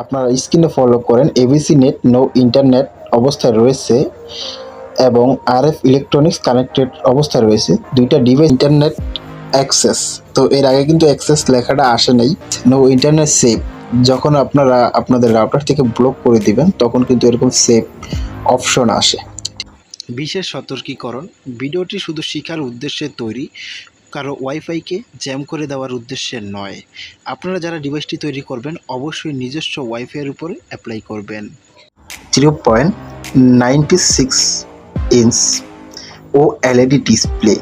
আপনারা স্ক্রিনে ফলো করেন এবিসি নেট নো ইন্টারনেট অবস্থায় রয়েছে এবং আরএফ ইলেকট্রনিক্স কানেক্টেড অবস্থায় রয়েছে দুইটা ডিভাইস ইন্টারনেট অ্যাক্সেস। তো এর আগে কিন্তু অ্যাক্সেস লেখাটা আসে নাই, নো ইন্টারনেট সেভ। যখন আপনারা আপনাদের রাউটার থেকে ব্লক করে দিবেন তখন কিন্তু এরকম সেভ অপশন আসে। বিশেষ সতর্কীকরণ, ভিডিওটি শুধু শেখার উদ্দেশ্যে তৈরি, কারো ওয়াইফাইকে জ্যাম করে দেওয়ার উদ্দেশ্যে নয়। আপনারা যারা ডিভাইসটি তৈরি করবেন অবশ্যই নিজস্ব ওয়াইফাইয়ের উপরে অ্যাপ্লাই করবেন। 0.96 ইঞ্চ ও এলইডি ডিসপ্লে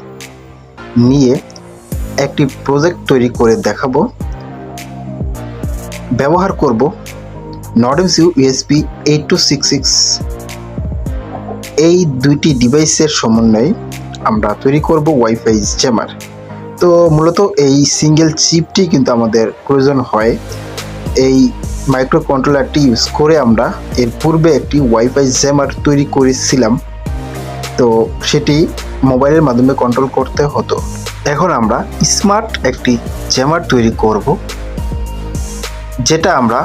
নিয়ে একটি প্রজেক্ট তৈরি করে দেখাবো। ব্যবহার করব নর্ডএমসিইউ ইউএসবি 8266। এই দুইটি ডিভাইসের সমন্বয়ে আমরা তৈরি করব ওয়াইফাই জ্যামার। তো মূলত এই সিঙ্গেল চিপটি কিন্তু আমাদের প্রয়োজন হয়। এই মাইক্রো কন্ট্রোলারটি ইউজ করে আমরা এর পূর্বে একটি ওয়াইফাই জ্যামার তৈরি করেছিলাম, তো সেটি মোবাইলের মাধ্যমে কন্ট্রোল করতে হতো। এখন আমরা স্মার্ট একটি জ্যামার তৈরি করব, যেটা আমরা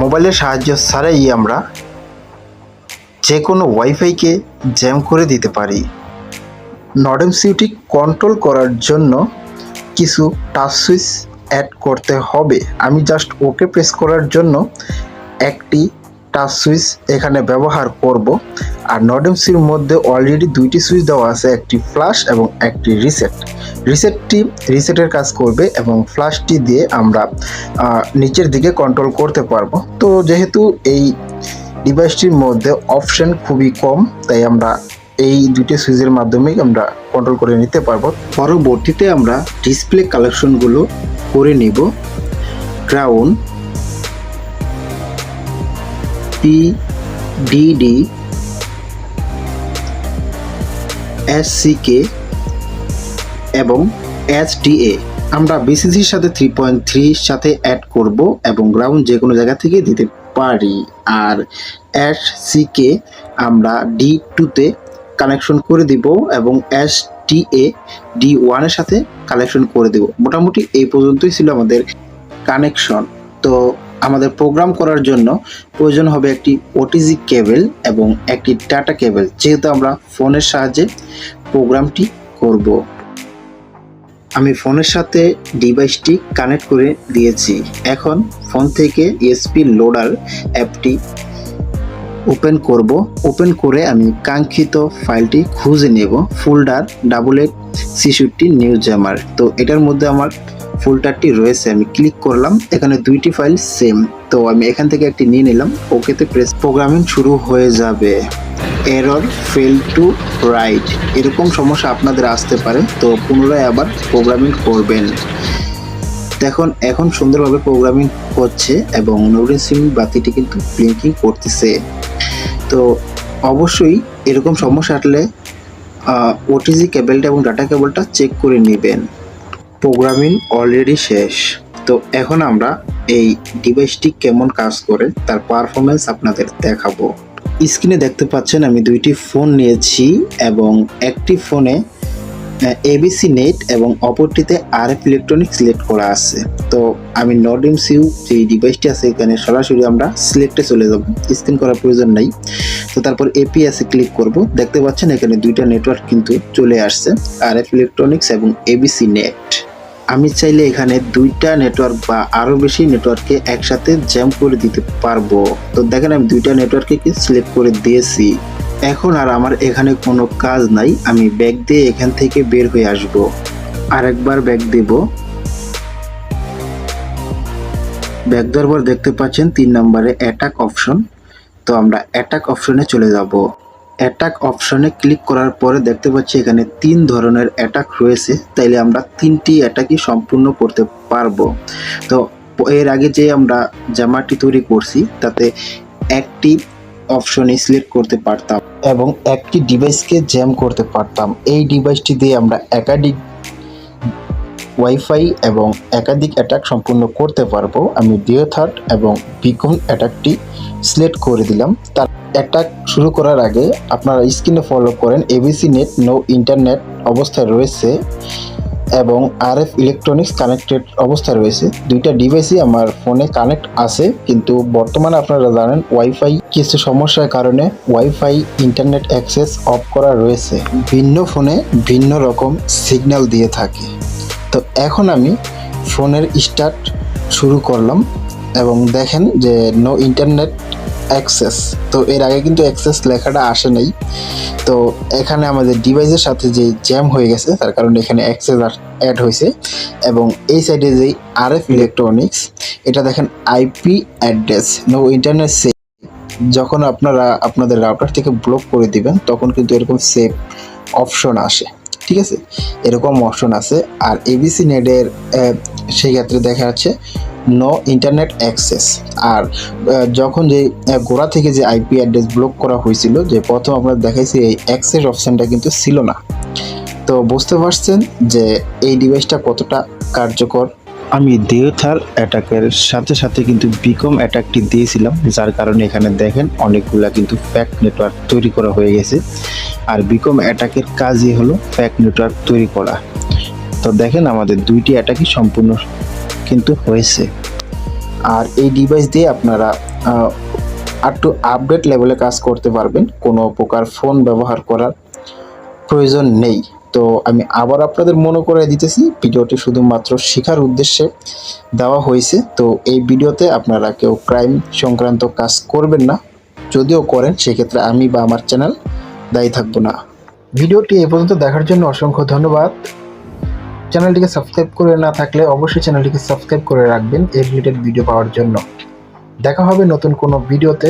মোবাইলের সাহায্য ছাড়াই আমরা যে কোনো ওয়াইফাইকে জ্যাম করে দিতে পারি। নর্ডএমসিইউটি কন্ট্রোল করার জন্য কিছু টাচ সুইচ অ্যাড করতে হবে। আমি জাস্ট ওকে প্রেস করার জন্য একটি টাচ সুইচ এখানে ব্যবহার করব। আর নর্ডএমসিইউর মধ্যে অলরেডি দুইটি সুইচ দেওয়া আছে, একটি ফ্ল্যাশ এবং একটি রিসেট। রিসেটের কাজ করবে এবং ফ্ল্যাশটি দিয়ে আমরা নিচের দিকে কন্ট্রোল করতে পারবো। তো যেহেতু এই ডিভাইসটির মধ্যে অপশন খুবই কম, তাই আমরা এই দুটি সুইচের মাধ্যমেই আমরা কন্ট্রোল করে নিতে পারবো। পরবর্তীতে আমরা ডিসপ্লে কালেকশনগুলো করে নিব। ক্রাউন, পিডিডি, এসসিকে এবং এইচডিএ আমরা বিসিসির সাথে 3.3 সাথে অ্যাড করব এবং গ্রাউন্ড যে কোনো জায়গা থেকে দিতে পারি। আর এসসিকে আমরা D2-তে কানেকশন করে দিব এবং এইচডিএ D1-এর সাথে কানেকশন করে দেব। মোটামুটি এই পর্যন্তই ছিল আমাদের কানেকশন। তো আমাদের প্রোগ্রাম করার জন্য প্রয়োজন হবে একটি ওটিজি কেবল এবং একটি ডাটা কেবল, যেহেতু আমরা ফোনের সাহায্যে প্রোগ্রামটি করব। আমি ফোনের সাথে ডিভাইসটি কানেক্ট করে দিয়েছি। এখন ফোন থেকে ইউএসবি লোডার অ্যাপটি ওপেন করব। ওপেন করে আমি কাঙ্ক্ষিত ফাইলটি খুঁজে নেব, ফোল্ডার 8866 নিউ জ্যামার। তো এটার মধ্যে আমার ফোল্ডারটি রয়েছে, আমি ক্লিক করলাম, এখানে দুইটি ফাইল সেম। তো আমি এখান থেকে একটি নিয়ে নিলাম, ওকেতে প্রেস, প্রোগ্রামিং শুরু হয়ে যাবে। এরর, ফেল টু রাইট, এরকম সমস্যা আপনাদের আসতে পারে, তো পুনরায় আবার প্রোগ্রামিং করবেন। দেখুন এখন সুন্দরভাবে প্রোগ্রামিং হচ্ছে এবং নর্ডএমসিইউ বাতিটি কিন্তু ব্লিঙ্কিং করতেছে। তো অবশ্যই এরকম সমস্যা আসলে ওটিজি কেবলটা এবং ডাটা কেবলটা চেক করে নেবেন। প্রোগ্রামিং অলরেডি শেষ। তো এখন আমরা এই ডিভাইসটি কেমন কাজ করে তার পারফরমেন্স আপনাদের দেখাবো। স্ক্রিনে দেখতে পাচ্ছেন আমি দুইটি ফোন নিয়েছি এবং একটি ফোনে এবিসি নেট এবং অপরটিতে আরএফ ইলেকট্রনিক্স সিলেক্ট করা আছে। তো আমি নর্ডএমসিইউ যে ডিভাইসটি আছে এখানে সরাসরি আমরা সিলেক্টে চলে যাব, স্ক্রিন করার প্রয়োজন নাই। তো তারপর এপিএসে ক্লিক করব। দেখতে পাচ্ছেন এখানে দুইটা নেটওয়ার্ক কিন্তু চলে আসছে, আরএফ ইলেকট্রনিক্স এবং এবিসি নেট। আমি চাইলে এখানে দুইটা নেটওয়ার্ক বা আরও বেশি নেটওয়ার্ককে একসাথে জ্যাম করে দিতে পারবো। তো দেখেন আমি দুইটা নেটওয়ার্ককে সিলেক্ট করে দিয়েছি। এখন আর আমার এখানে কোনো কাজ নাই, আমি ব্যাক দিয়ে এখান থেকে বের হয়ে আসব। আরেকবার ব্যাক দেব। ব্যাক দেওয়ার পর দেখতে পাচ্ছেন 3 নম্বরে অ্যাটাক অপশন। তো আমরা অ্যাটাক অপশনে চলে যাব। অ্যাটাক অপশনে ক্লিক করার পরে দেখতে পাচ্ছি এখানে 3 ধরনের অ্যাটাক রয়েছে, তাইলে আমরা 3টি অ্যাটাকই সম্পূর্ণ করতে পারবো। তো এর আগে যে আমরা জ্যামারটি তৈরি করছি তাতে একটি অপশনে সিলেক্ট করতে পারতাম এবং একটি ডিভাইসকে জ্যাম করতে পারতাম। এই ডিভাইসটি দিয়ে আমরা একাধিক ওয়াইফাই এবং একাধিক অ্যাটাক সম্পূর্ণ করতে পারবো। আমি ডিওথার্ড এবং বিকন অ্যাটাকটি সিলেক্ট করে দিলাম। তার অ্যাটাক শুরু করার আগে আপনারা স্ক্রিনে ফলো করেন এবিসি নেট নো ইন্টারনেট অবস্থায় রয়েছে এবং RF ইলেকট্রনিক্স কানেক্টেড অবস্থায় রয়েছে। দুইটা ডিভাইসই আমার ফোনে কানেক্ট আছে, কিন্তু বর্তমানে আপনারা জানেন ওয়াইফাই কিছু সমস্যার কারণে ওয়াইফাই ইন্টারনেট অ্যাক্সেস অফ করা রয়েছে। ভিন্ন ফোনে ভিন্ন রকম সিগন্যাল দিয়ে থাকে। তো এখন আমি ফোনের স্টার্ট শুরু করলাম এবং দেখেন যে নো ইন্টারনেট অ্যাক্সেস। তো এর আগে কিন্তু অ্যাক্সেস লেখাটা আসে নাই। তো এখানে আমাদের ডিভাইসের সাথে যে জ্যাম হয়ে গেছে তার কারণে এখানে অ্যাক্সেস অ্যাড হয়েছে। এবং এই সাইডে যেই RF ইলেকট্রনিক্স, এটা দেখেন IP address no internet save. যখন আপনারা আপনাদের রাউটার থেকে ব্লক করে দিবেন তখন কিন্তু এরকম সেভ অপশন আসে, ঠিক আছে, এরকম অপশন আছে। আর এবিসি নেটের সেই ক্ষেত্রে দেখা যাচ্ছে নো ইন্টারনেট অ্যাক্সেস। আর যখন যে গোড়া থেকে যে আইপি অ্যাড্রেস ব্লক করা হয়েছিল, যে প্রথম আপনার দেখাইছি এই অ্যাক্সেস অপশানটা কিন্তু ছিল না। তো বুঝতে পারছেন যে এই ডিভাইসটা কতটা কার্যকর। আমি দেওথার অ্যাটাকের সাথে সাথে কিন্তু বিকম অ্যাটাকটি দিয়েছিলাম, যার কারণে এখানে দেখেন অনেকগুলা কিন্তু ফ্যাক নেটওয়ার্ক তৈরি করা হয়ে গেছে। আর বিকম অ্যাটাকের কাজই হলো ফ্যাক নেটওয়ার্ক তৈরি করা। তো দেখেন আমাদের দুইটি অ্যাটাকই সম্পূর্ণ কিন্তু হয়েছে। আর এই ডিভাইস দিয়ে আপনারা একটু আপডেট লেভেলে কাজ করতে পারবেন, কোনো প্রকার ফোন ব্যবহার করার প্রয়োজন নেই। তো আমি আবার আপনাদের মনে করে দিতেছি, ভিডিওটি শুধুমাত্র শেখার উদ্দেশ্যে দেওয়া হয়েছে। তো এই ভিডিওতে আপনারা কেউ ক্রাইম সংক্রান্ত কাজ করবেন না, যদিও করেন সেক্ষেত্রে আমি বা আমার চ্যানেল দায়ী থাকবো না। ভিডিওটি এ পর্যন্ত দেখার জন্য অসংখ্য ধন্যবাদ। চ্যানেলটিকে সাবস্ক্রাইব করে না থাকলে অবশ্যই চ্যানেলটিকে সাবস্ক্রাইব করে রাখবেন এই রিলেটেড ভিডিও পাওয়ার জন্য। দেখা হবে নতুন কোনো ভিডিওতে।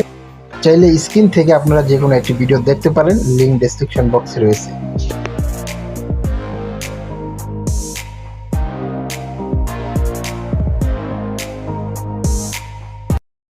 চাইলে স্ক্রিন থেকে আপনারা যে কোনো একটি ভিডিও দেখতে পারেন, লিঙ্ক ডেসক্রিপশন বক্সে রয়েছে।